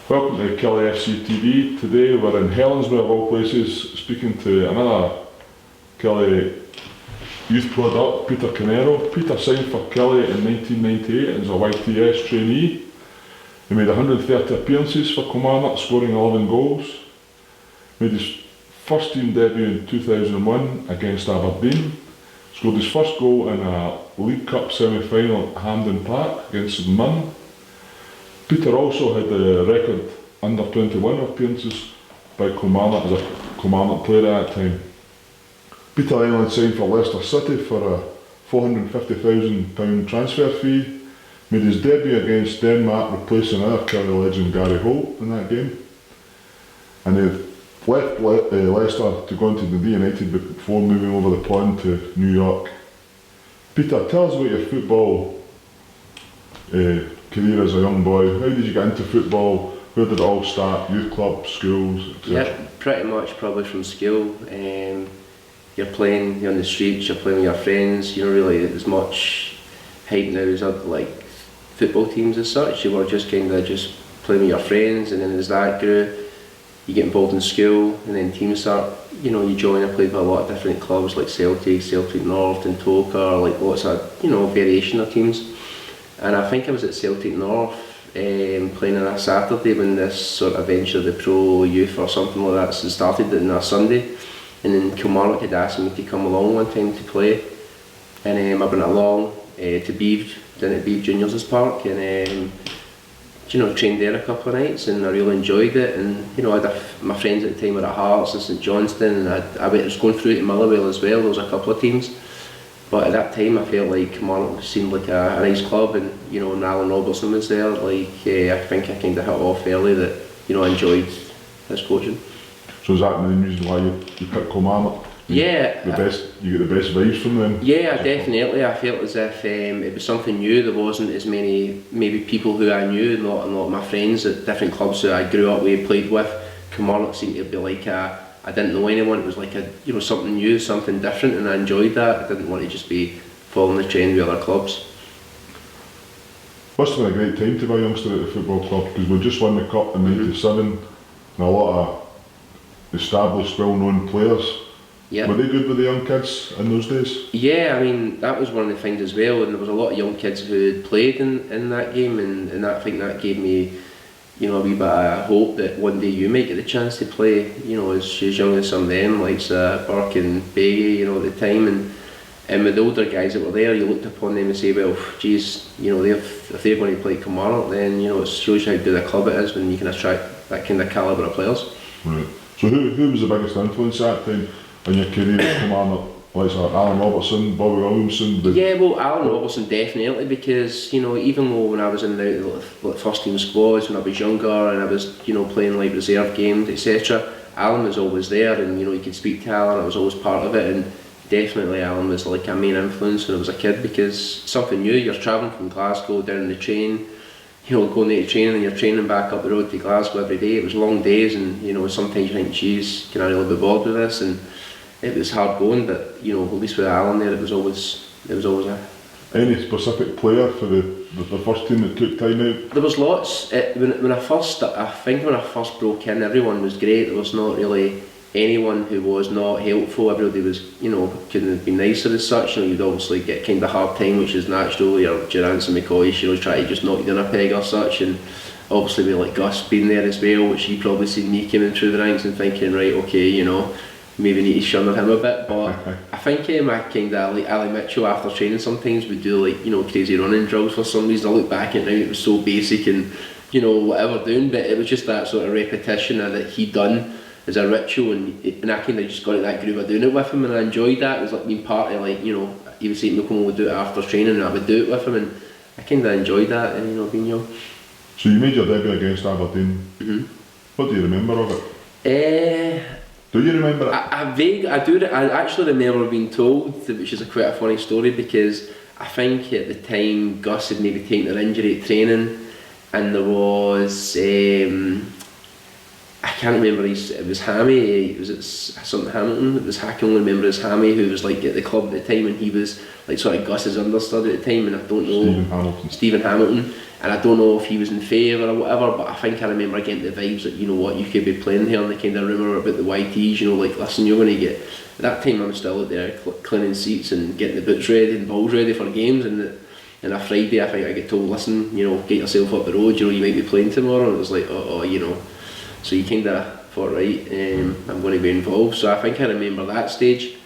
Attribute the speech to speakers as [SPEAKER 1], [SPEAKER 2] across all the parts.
[SPEAKER 1] Welcome to KillieFC TV. Today we're in Helensville of all places, speaking to another Killie youth product, Peter Canero. Peter signed for Killie in 1998 as a YTS trainee. He made 130 appearances for Kilmarnock, scoring 11 goals. Made his first team debut in 2001 against Aberdeen. Scored his first goal in a League Cup semi-final at Hampden Park against St Mirren. Peter also had the record under 21 appearances by Kilmarnock as a Kilmarnock player at that time. Peter then signed for Leicester City for a £450,000 transfer fee. Made his debut against Denmark, replacing other Killie legend Gary Holt in that game. And he left Leicester to go into the United before moving over the pond to New York. Peter, tell us about your football career as a young boy. How did you get into football? Where did it all start? Youth clubs, schools, etc.?
[SPEAKER 2] Yeah, pretty much probably from school. You're playing on the streets, you're playing with your friends. You don't really get as much hype now as like football teams as such. You were just kind of just playing with your friends, and then as that grew, you get involved in school, and then teams start, you join. I played with a lot of different clubs like Celtic North and Toker, like lots of, variation of teams. And I think I was at Celtic North playing on a Saturday when this sort of venture, the pro youth or something like that, started on a Sunday. And then Kilmarnock had asked me to come along one time to play. And I went along to Beeve, down at Beeve Juniors Park, and trained there a couple of nights, and I really enjoyed it. And I had my friends at the time were at Hearts and St Johnstone, and I was going through to Motherwell as well. There was a couple of teams. But at that time I felt like Kilmarnock seemed like a nice club, and and Alan Robertson was there. I think I kind of hit off early that I enjoyed his coaching.
[SPEAKER 1] So is that the main reason why you picked Kilmarnock?
[SPEAKER 2] Yeah.
[SPEAKER 1] You get the best vibes from them?
[SPEAKER 2] Yeah, definitely. I felt as if it was something new. There wasn't as many maybe people who I knew, and a lot of my friends at different clubs who I grew up with, played with. Kilmarnock seemed to be like I didn't know anyone. It was like something new, something different, and I enjoyed that. I didn't want to just be following the trend with other clubs.
[SPEAKER 1] Must have been a great time to be a youngster at the football club, because we just won the cup in '97, and a lot of established, well-known players.
[SPEAKER 2] Yeah.
[SPEAKER 1] Were they good with the young kids in those days?
[SPEAKER 2] Yeah, I mean, that was one of the things as well, and there was a lot of young kids who had played in that game, and I think that gave me a wee bit of hope that one day you might get the chance to play, as young as some of them, like Burke and Beggy, at the time, and with the older guys that were there, you looked upon them and say, well, geez, if they're going to play Kilmarnock, then it shows you how good a club it is when you can attract that kind of calibre of players.
[SPEAKER 1] Right. So who was the biggest influence at that time in your career at Kilmarnock? Like Alan Robertson, Bobby Williamson?
[SPEAKER 2] Yeah, well, Alan Robertson definitely, because even though when I was in the first team squads when I was younger, and I was playing like reserve games, etc., Alan was always there, and you could speak to Alan. I was always part of it, and definitely Alan was like a main influence when I was a kid, because something new. You're travelling from Glasgow down the train, going to training, and you're training back up the road to Glasgow every day. It was long days, and sometimes you think, geez, can I really be bothered with this? And it was hard going, but at least with Alan there, it was always a.
[SPEAKER 1] Any specific player for the first team that took time out?
[SPEAKER 2] There was lots. When I first broke in, everyone was great. There was not really anyone who was not helpful. Everybody was, couldn't have been nicer as such. You'd obviously get kind of hard time, which is natural. Your Durrance and McCoy, try to just knock you down a peg or such, and obviously with like Gus being there as well, which he probably seen me coming through the ranks and thinking, right, okay, maybe need to shun him a bit. But I think I kind of like Ali Mitchell after training sometimes would do like crazy running drills for some reason. I look back at it now, it was so basic and whatever doing, but it was just that sort of repetition that he'd done as a ritual, and I kind of just got in that groove of doing it with him, and I enjoyed that. It was like being part of he would say to me, come on, we'll do it after training, and I would do it with him, and I kind of enjoyed that, and being young.
[SPEAKER 1] So you made your debut against Aberdeen. What do you remember of it? Do you remember it?
[SPEAKER 2] I do. I actually remember being told, which is quite a funny story, because I think at the time Gus had maybe taken an injury at training, and there was I can't remember it was Hammy, it was something Hamilton, it was I can only remember as Hammy, who was like at the club at the time, and he was like sort of Gus's understudy at the time, and I don't know, Stephen Hamilton, and I don't know if he was in favour or whatever, but I think I remember getting the vibes that, you know what, you could be playing here, and the kind of rumour about the YTs, you know, like, listen, you're going to get, at that time I was still out there cleaning seats and getting the boots ready and balls ready for games, and a Friday I think I get told, listen, you know, get yourself up the road, you know, you might be playing tomorrow, and it was like, oh, you know, so you kind of thought, right, I'm going to be involved. So I think I remember that stage.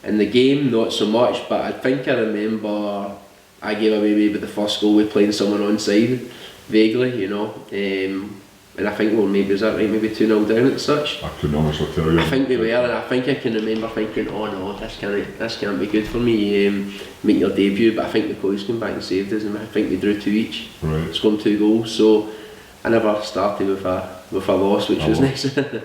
[SPEAKER 2] In the game, not so much, but I think I remember I gave away maybe the first goal with playing someone onside, vaguely, you know. And I think, well, maybe, is that right, maybe 2-0 down and such?
[SPEAKER 1] I can honestly tell you.
[SPEAKER 2] I think we were, and I think I can remember thinking, oh no, this can't be good for me, making your debut, but I think the coach came back and saved us, and I think we drew 2 each.
[SPEAKER 1] Right.
[SPEAKER 2] Scored 2 goals, so I never started with a loss, which was nice.
[SPEAKER 1] The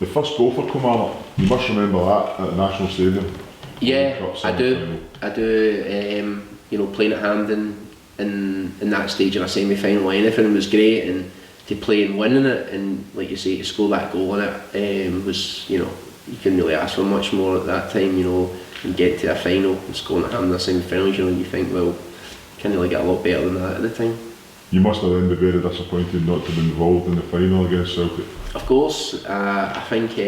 [SPEAKER 1] first goal for Kilmarnock, you must remember that at the National Stadium.
[SPEAKER 2] Yeah, I do. You know, playing at Hampden in that stage in a semi-final, anything was great, and to play and win in it, and like you say, to score that goal in it was, you know, you couldn't really ask for much more at that time, you know, and get to a final and scoring at Hampden in the semi-finals, you know, you think, well, can't really get a lot better than that at the time.
[SPEAKER 1] You must have then been very disappointed not to be involved in the final against Celtic.
[SPEAKER 2] Of course, I think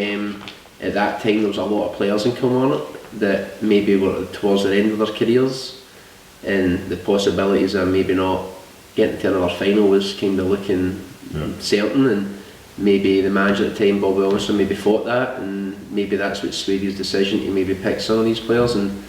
[SPEAKER 2] at that time there was a lot of players in Kilmarnock that maybe were towards the end of their careers, and the possibilities of maybe not getting to another final was kind of looking certain, and maybe the manager at the time, Bobby Robinson, maybe thought that, and maybe that's what swayed his decision to maybe pick some of these players, and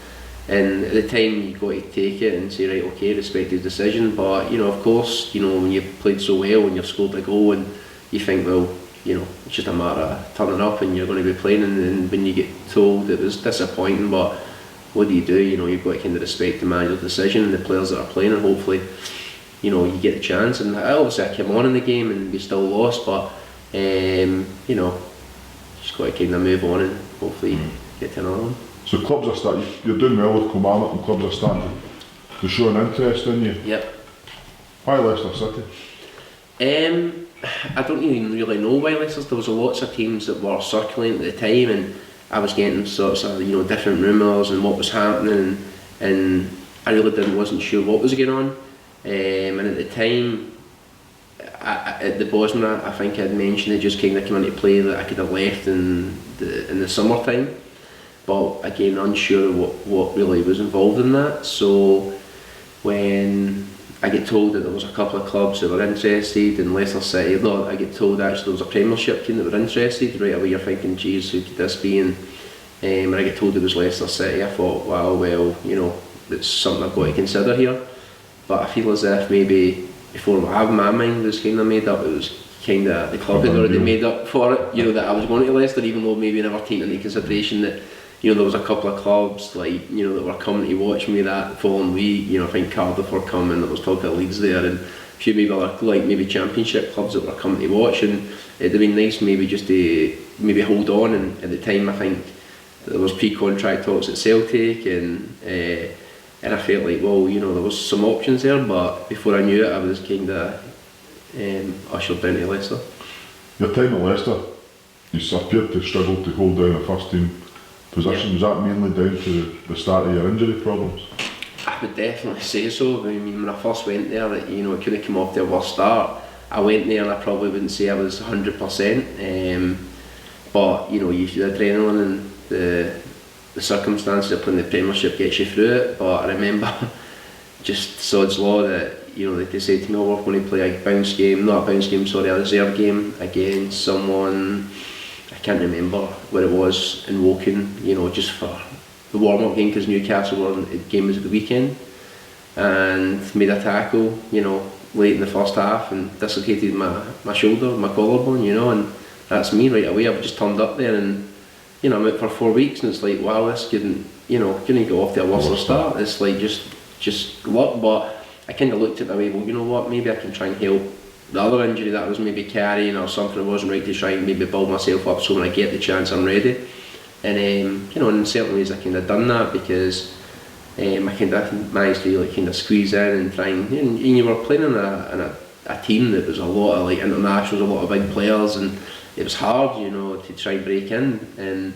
[SPEAKER 2] at the time you got to take it and say, right, okay, respect his decision, but you know, of course, you know, when you've played so well and you've scored a goal and you think, well, you know, it's just a matter of turning up and you're going to be playing, and when you get told, it was disappointing, but what do? You know, you've got to kind of respect the manager's decision and the players that are playing, and hopefully, you know, you get the chance. And obviously I came on in the game and we still lost, but you know, just got to kind of move on and hopefully get to another one.
[SPEAKER 1] So clubs are starting, you're doing well with Kilmarnock, and clubs are starting to show an interest in you.
[SPEAKER 2] Yep.
[SPEAKER 1] Why Leicester City?
[SPEAKER 2] I don't even really know why Leicester. There was lots of teams that were circulating at the time, and I was getting sorts of, you know, different rumours and what was happening, and I really wasn't sure what was going on. And at the time, at the Bosnia, I think I'd mentioned it just kind of came into play that I could have left in the summertime, but again, unsure what really was involved in that. So when I get told that there was a couple of clubs that were interested in Leicester City, no, I get told actually there was a Premiership team that were interested, right away you're thinking, geez, who could this be? And when I get told it was Leicester City, I thought, wow, well, you know, it's something I've got to consider here. But I feel as if maybe before my mind was kind of made up, it was kind of the club had already made up for it, you know, that I was going to Leicester, even though maybe never taken into consideration that, you know, there was a couple of clubs, like, you know, that were coming to watch me that following week. You know, I think Cardiff were coming, there was talk of Leeds there, and a few maybe like maybe Championship clubs that were coming to watch, and it'd have been nice maybe just to maybe hold on. And at the time I think there was pre-contract talks at Celtic, and I felt like, well, you know, there was some options there, but before I knew it I was kind of ushered down to Leicester.
[SPEAKER 1] Your time at Leicester, you appeared to struggle to hold down a first team position. Was that mainly down to the start of your injury problems?
[SPEAKER 2] I would definitely say so. I mean, when I first went there, you know, it could have come off to a worse start. I went there and I probably wouldn't say I was 100%, but you know, the adrenaline and the circumstances of playing the Premiership gets you through it. But I remember just sod's law that, you know, they said to me, oh, we're going to play a reserve game against someone, I can't remember where it was, in Woking, you know, just for the warm-up game, because Newcastle game was at the weekend, and made a tackle, you know, late in the first half and dislocated my shoulder, my collarbone, you know, and that's me right away. I've just turned up there, and you know, I'm out for 4 weeks, and it's like, wow, this couldn't go off to a worse start. It's like just luck. But I kind of looked at my way, well, you know what, maybe I can try and help the other injury that I was maybe carrying, or something that wasn't right, to try and maybe build myself up so when I get the chance I'm ready. And you know, in certain ways I kind of done that, because I kind of managed to like kind of squeeze in and try and you were playing in a a team that was a lot of like internationals, a lot of big players, and it was hard, you know, to try and break in. And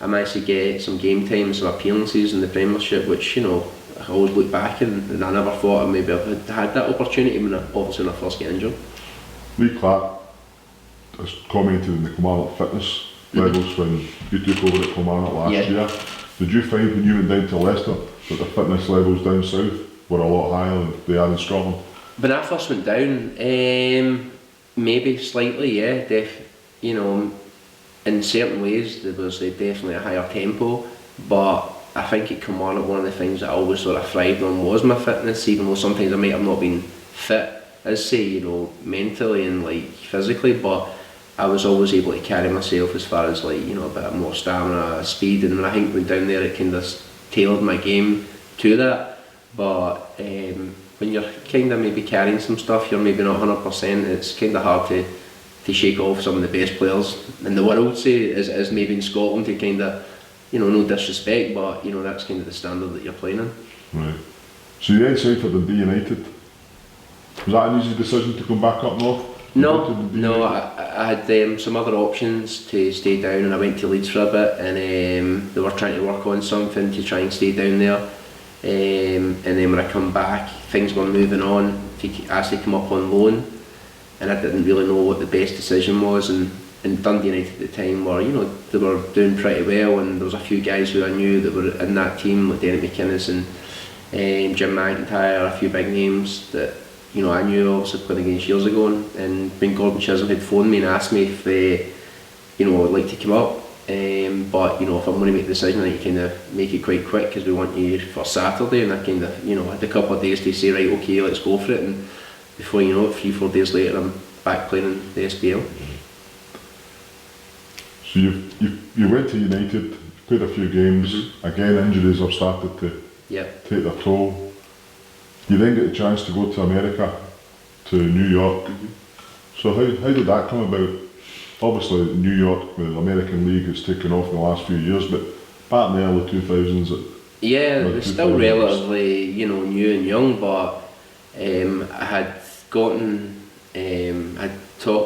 [SPEAKER 2] I managed to get some game time, some appearances in the Premiership, which, you know, I always look back and I never thought I maybe had that opportunity when when I first get injured.
[SPEAKER 1] Lee Clark has commented on the Kilmarnock fitness levels when you took over at Kilmarnock last year. Did you find when you went down to Leicester that the fitness levels down south were a lot higher than they are in Scotland?
[SPEAKER 2] When I first went down, maybe slightly, yeah. You know, in certain ways there was definitely a higher tempo, but I think at Kilmarnock one of the things that I always sort of thrived on was my fitness, even though sometimes I might have not been fit, as say, you know, mentally and like physically, but I was always able to carry myself as far as like, you know, a bit more stamina, speed, and when I think when down there it kind of tailored my game to that. But when you're kind of maybe carrying some stuff, you're maybe not 100%, it's kind of hard to shake off some of the best players in the world, say, as maybe in Scotland, to kind of, you know, no disrespect, but you know, that's kind of the standard that you're playing in.
[SPEAKER 1] Right. So you then signed for Dundee United. Was that an easy decision to come back up north?
[SPEAKER 2] No, I had some other options to stay down, and I went to Leeds for a bit, and they were trying to work on something to try and stay down there. And then when I come back, things were moving on. Asked to come up on loan, and I didn't really know what the best decision was. And Dundee United at the time were, you know, they were doing pretty well, and there was a few guys who I knew that were in that team, like Derek McInnes and Jim McIntyre, a few big names that, you know, I knew obviously playing against years ago. And when Gordon Chisholm had phoned me and asked me if you know, I'd like to come up, but you know, if I'm going to make a decision, I need to kind of make it quite quick because we want you for Saturday. And I kind of, you know, had a couple of days to say, right, okay, let's go for it. And before you know it, 3-4 days later, I'm back playing in the SPL.
[SPEAKER 1] So you went to United, played a few games. Again, injuries have started to take their toll. You then get the chance to go to America, to New York. So how did that come about? Obviously New York, the American League, has taken off in the last few years, but back in the early 2000s...
[SPEAKER 2] Yeah, it was still relatively, you know, new and young, but I had gotten... I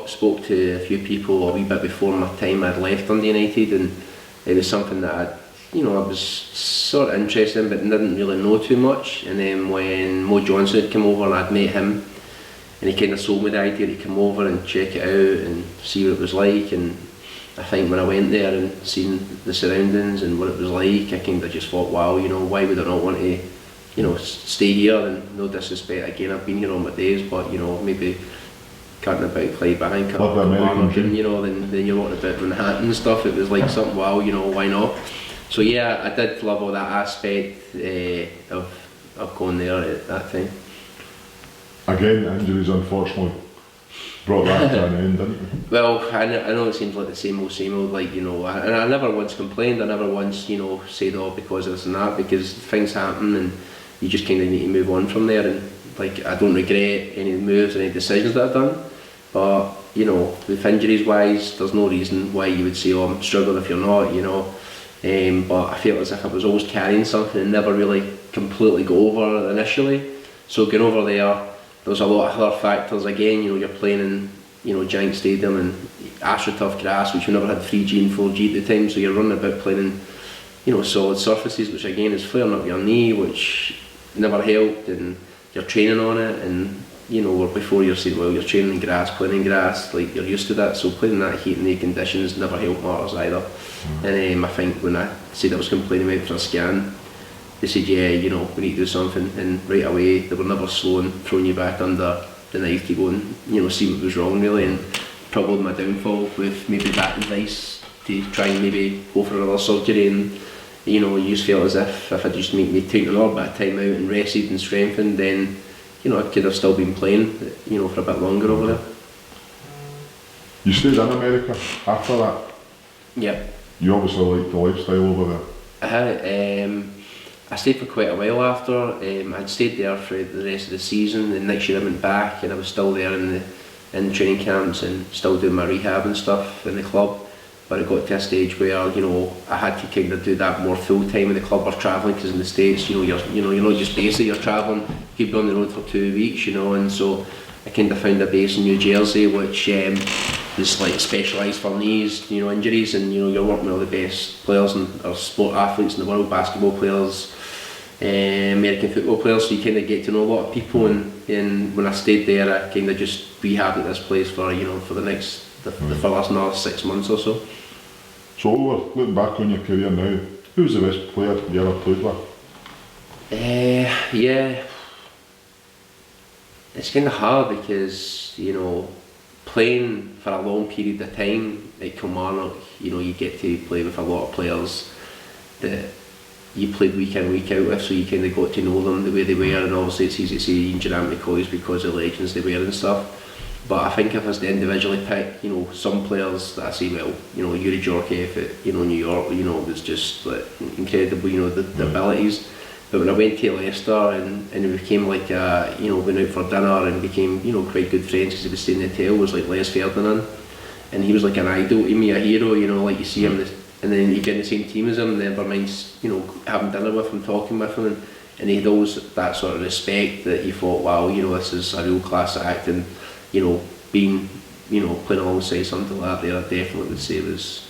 [SPEAKER 2] spoke to a few people a wee bit before my time I'd left Dundee United, and it was something that I was sort of interested in but didn't really know too much. And then when Mo Johnson had come over and I'd met him, and he kind of sold me the idea to come over and check it out and see what it was like. And I think when I went there and seen the surroundings and what it was like, I kind of just thought, wow, you know, why would I not want to, you know, stay here? And no disrespect, again, I've been here all my days, but you know, maybe cutting about Clydebank or you know, then you're walking about Manhattan and stuff. It was like something, wow, you know, why not? So yeah, I did love all that aspect of going there at that time.
[SPEAKER 1] Again, injuries unfortunately brought that to an end, didn't they?
[SPEAKER 2] Well, I know it seems like the same old, like, you know, and I never once complained, I never once, you know, said, oh, because of this and that, because things happen and you just kind of need to move on from there. And like, I don't regret any moves, any decisions that I've done, but you know, with injuries wise, there's no reason why you would say, oh, I'm struggling if you're not, you know. But I felt as if I was always carrying something and never really completely go over initially. So going over there was a lot of other factors. Again, you know, you're playing in, you know, giant stadium and AstroTurf grass, which we never had 3G and 4G at the time, so you're running about playing in, you know, solid surfaces, which again is flaring up your knee, which never helped, and you're training on it, and you know, before you're saying, well, you're training in grass, playing in grass, like you're used to that, so playing in that heat and the conditions never helped matters either. And I think when I said I was complaining about for a scan, they said, yeah, you know, we need to do something, and right away they were never slow in throwing you back under the knife to go and, you know, see what was wrong really. And probably my downfall with maybe that advice to try and maybe go for another surgery, and you know, you just felt as if I just taken a little bit of time out and rested and strengthened, then you know, I could have still been playing, you know, for a bit longer over there.
[SPEAKER 1] You stayed in America after that?
[SPEAKER 2] Yep.
[SPEAKER 1] You obviously liked the lifestyle over there?
[SPEAKER 2] I stayed for quite a while after. I'd stayed there for the rest of the season, and next year I went back and I was still there in the training camps and still doing my rehab and stuff in the club. But it got to a stage where, you know, I had to kind of do that more full time in the club or travelling, because in the States, you're not just basically you're travelling, you could be on the road for 2 weeks, you know, and so I kind of found a base in New Jersey, which was like specialised for knees, you know, injuries, and you know, you're working with all the best players and or sport athletes in the world, basketball players, American football players. So you kind of get to know a lot of people, and when I stayed there, I kind of just rehabbed at this place for for the next the first another 6 months or so.
[SPEAKER 1] So looking back on your career now, who's the best player you ever played with?
[SPEAKER 2] Yeah, it's kind of hard because playing for a long period of time at Kilmarnock, you get to play with a lot of players that you played week in, week out with, so you kind of got to know them the way they were, and obviously it's easy to say you can jam McCoys because of the legends they were and stuff. But I think if I was to individually pick, some players that I say, well, Yuri Djorkaeff at New York, was just like incredible, the abilities. But when I went to Leicester and it became like went out for dinner and became quite good friends because he was staying in the hotel, was like Les Ferdinand, and he was like an idol to me, a hero, like you see him, and then you get in the same team as him, never mind having dinner with him, talking with him, and he had always that sort of respect that you thought, wow, this is a real class act, and being playing alongside something like that there, I definitely would say was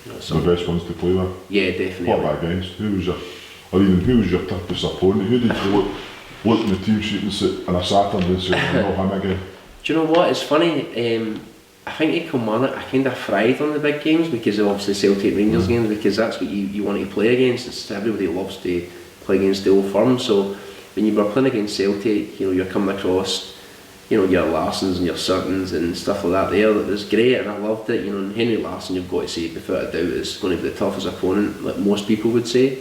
[SPEAKER 1] the best ones to play with.
[SPEAKER 2] Yeah, definitely.
[SPEAKER 1] What about against? Who was your toughest opponent? Who did you look in the team sheet and a Saturn and say, I know him again?
[SPEAKER 2] Do you know what? It's funny. I think at Kilmarnock I kind of thrived on the big games because of obviously Celtic Rangers games, because that's what you want to play against. It's everybody loves to play against the old firm. So when you were playing against Celtic, you're coming across your Larsons and your Suttons and stuff like that there. That was great, and I loved it. And Henry Larsson, you've got to say without a doubt, is going to be the toughest opponent, like most people would say.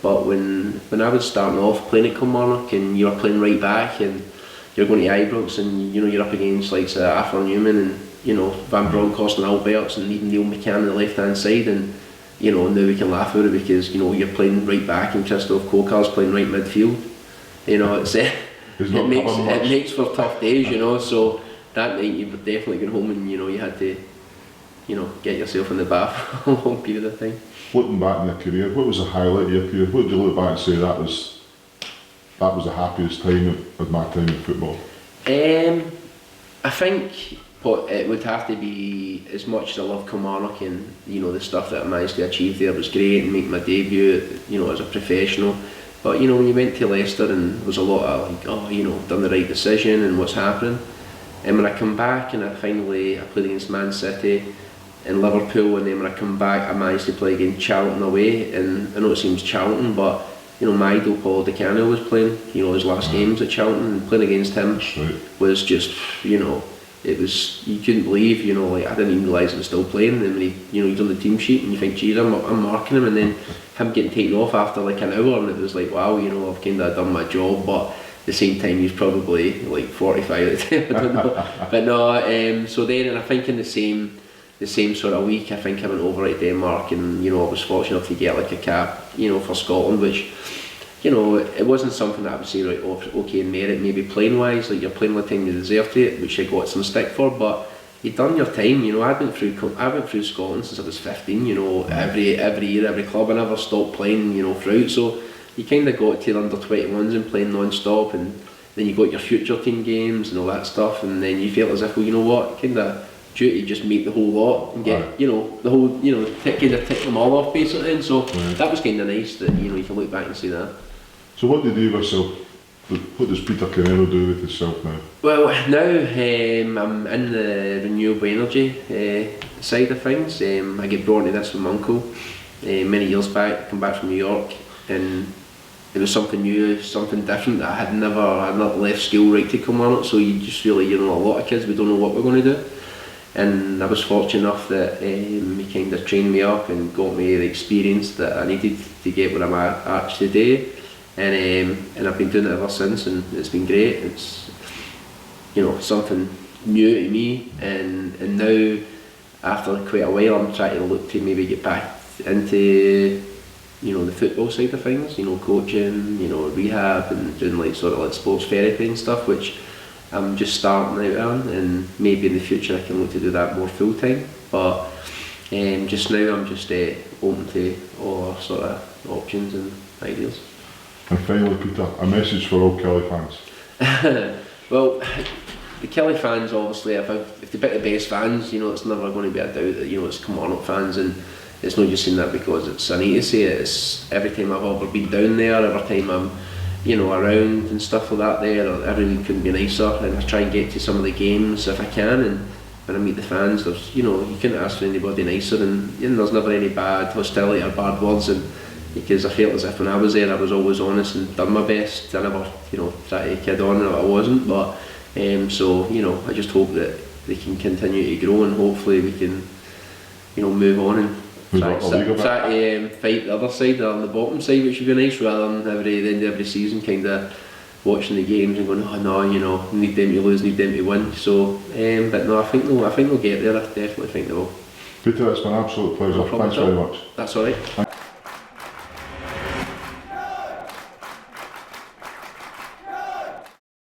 [SPEAKER 2] But when I was starting off playing at Kilmarnock and you were playing right back and you're going to Ibrox and you're up against like Arthur Newman and Van Bronckhorst and Alberts and even Neil McCann on the left hand side, and now we can laugh at it because you're playing right back and Christoph Kokar's playing right midfield. It makes for tough days, so that night you were definitely going home and you had to get yourself in the bath for a long period of time.
[SPEAKER 1] Looking back in your career, what was the highlight of your career? What do you look back and say that was the happiest time of my time in football?
[SPEAKER 2] I think it would have to be, as much as I love Kilmarnock and the stuff that I managed to achieve there was great and make my debut as a professional. But when you went to Leicester and there was a lot of like, done the right decision and what's happening. And when I come back and I played against Man City in Liverpool, and then when I come back I managed to play against Charlton away, and I know it seems Charlton, but my idol Paul Di Canio was playing his last games at Charlton, and playing against him was just it was, you couldn't believe, like I didn't even realise he was still playing, and when he's on the team sheet and you think, geez, I'm marking him, and then him getting taken off after like an hour, and it was like, wow, I've kind of done my job, but at the same time he's probably like 45 at the time, I don't know. But no, so then, and I think in the same sort of week, I think I went over to Denmark, and I was fortunate enough to get like a cap, for Scotland, which it wasn't something that I would say, right, okay, merit maybe playing wise, like you're playing the time you deserved it, which I got some stick for, but you'd done your time. I went through Scotland since I was 15, every year, every club. I never stopped playing, throughout, so you kind of got to the under 21s and playing non-stop, and then you got your future team games and all that stuff, and then you felt as if, well, you know what, kind of duty, just make the whole lot and get the whole kind of tick them all off basically, and so that was kind of nice that you can look back and see that.
[SPEAKER 1] So what do you do with yourself? What does Peter Canero do with himself now?
[SPEAKER 2] Well, now I'm in the renewable energy side of things. I get brought into this from my uncle many years back. I come back from New York, and it was something new, something different that I had not left school right to come on it. So you just really, a lot of kids, we don't know what we're going to do. And I was fortunate enough that he kind of trained me up and got me the experience that I needed to get where I'm at today. And I've been doing it ever since, and it's been great. It's something new to me, and now after quite a while I'm trying to look to maybe get back into the football side of things, coaching, rehab, and doing like sort of like sports therapy and stuff, which I'm just starting out on, and maybe in the future I can look to do that more full time. But just now I'm just open to all sort of options and ideas.
[SPEAKER 1] And finally, Peter, a message for all Killie fans.
[SPEAKER 2] Well, the Killie fans, obviously, if they pick the best fans, you know, it's never going to be a doubt that, you know, it's Kilmarnock fans, and it's not just saying that because it's, I need to say it, it's every time I've ever been down there, every time I'm, you know, around and stuff like that there, every week couldn't be nicer, and I try and get to some of the games if I can, and when I meet the fans, there's, you know, you couldn't ask for anybody nicer, and you know, there's never any bad hostility or bad words, and because I felt as if when I was there I was always honest and done my best. I never, you know, tried to kid on if I wasn't, but so, you know, I just hope that they can continue to grow, and hopefully we can, you know, move on and try to fight the other side, on the bottom side, which would be nice, rather than the end of every season kind of watching the games and going, oh no, you know, need them to lose, need them to win. So, but no, I think they'll get there. I definitely think they will.
[SPEAKER 1] Peter, it's been an absolute pleasure.
[SPEAKER 2] No problem
[SPEAKER 1] Thanks very much.
[SPEAKER 2] That's alright.